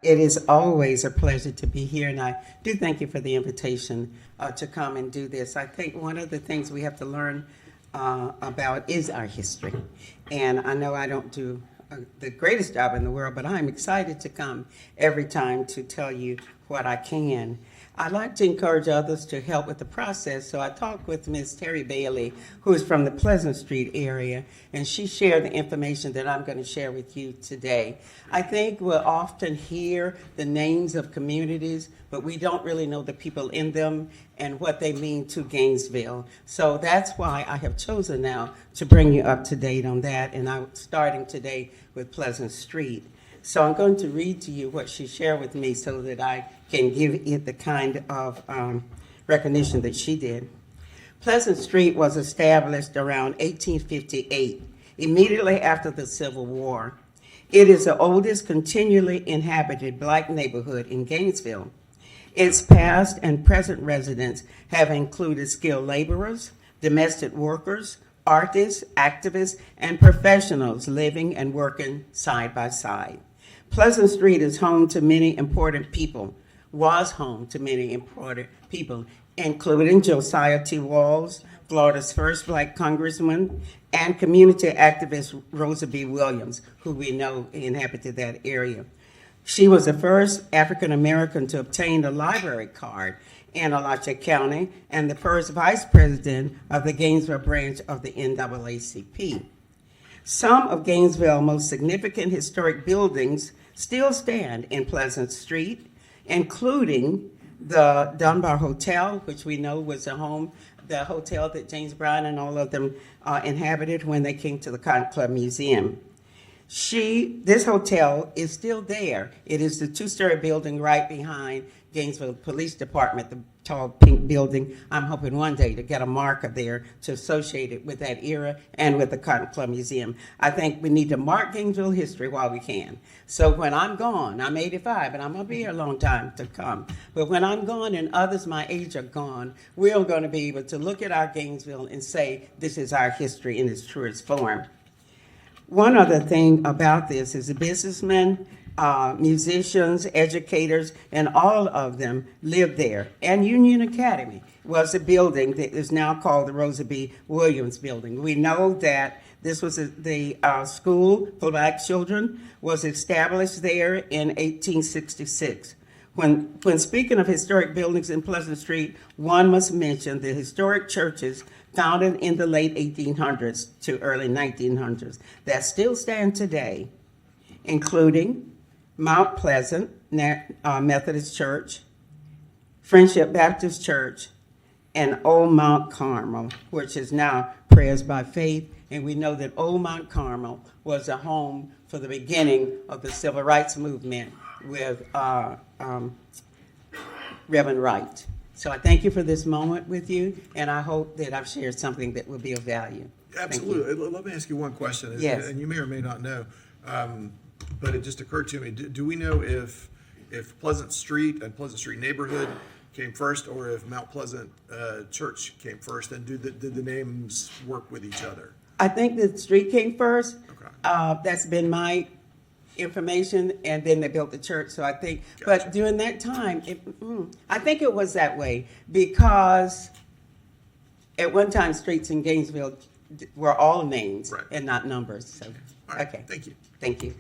It is always a pleasure to be here, and I do thank you for the invitation to come and do this. I think one of the things we have to learn about is our history. And I know I don't do the greatest job in the world, but I'm excited to come every time to tell you what I can. I'd like to encourage others to help with the process, so I talked with Ms. Terry Bailey, who is from the Pleasant Street area, and she shared the information that I'm going to share with you today. I think we'll often hear the names of communities, but we don't really know the people in them and what they mean to Gainesville. So that's why I have chosen now to bring you up to date on that, and I'm starting today with Pleasant Street. So I'm going to read to you what she shared with me so that I can give it the kind of recognition that she did. Pleasant Street was established around 1858, immediately after the Civil War. It is the oldest continually inhabited Black neighborhood in Gainesville. Its past and present residents have included skilled laborers, domestic workers, artists, activists, and professionals living and working side by side. Pleasant Street is home to many important people, was home to many important people, including Josiah T. Walls, Florida's first Black congressman, and community activist Rosa B. Williams, who we know inhabited that area. She was the first African American to obtain a library card in Alachua County and the first vice president of the Gainesville branch of the NAACP. Some of Gainesville's most significant historic buildings still stand in Pleasant Street, including the Dunbar Hotel, which we know was the hotel that James Brown and all of them inhabited when they came to the Cotton Club Museum. This hotel is still there. It is the two-story building right behind Gainesville Police Department, the tall pink building. I'm hoping one day to get a marker there to associate it with that era and with the Cotton Club Museum. I think we need to mark Gainesville history while we can. So when I'm gone, I'm 85, and I'm going to be here a long time to come. But when I'm gone and others my age are gone, we're going to be able to look at our Gainesville and say, this is our history in its truest form. One other thing about this is the businessmen, musicians, educators, and all of them lived there. And Union Academy was a building that is now called the Rosa B. Williams Building. We know that this was the school for Black children was established there in 1866. When speaking of historic buildings in Pleasant Street, one must mention the historic churches founded in the late 1800s to early 1900s that still stand today, including Mount Pleasant Methodist Church, Friendship Baptist Church, and Old Mount Carmel, which is now Prayers by Faith. And we know that Old Mount Carmel was a home for the beginning of the Civil Rights Movement with Reverend Wright. So I thank you for this moment with you, and I hope that I've shared something that will be of value. Absolutely. Let me ask you one question, Yes. And you may or may not know, but it just occurred to me. Do we know if Pleasant Street and Pleasant Street neighborhood came first, or if Mount Pleasant Church came first, and did the names work with each other? I think the street came first. Okay. That's been my information, and then they built the church. So I think, Gotcha. But during that time, I think it was that way because at one time streets in Gainesville were all names Right. and not numbers. So, All right. okay. Thank you. Thank you.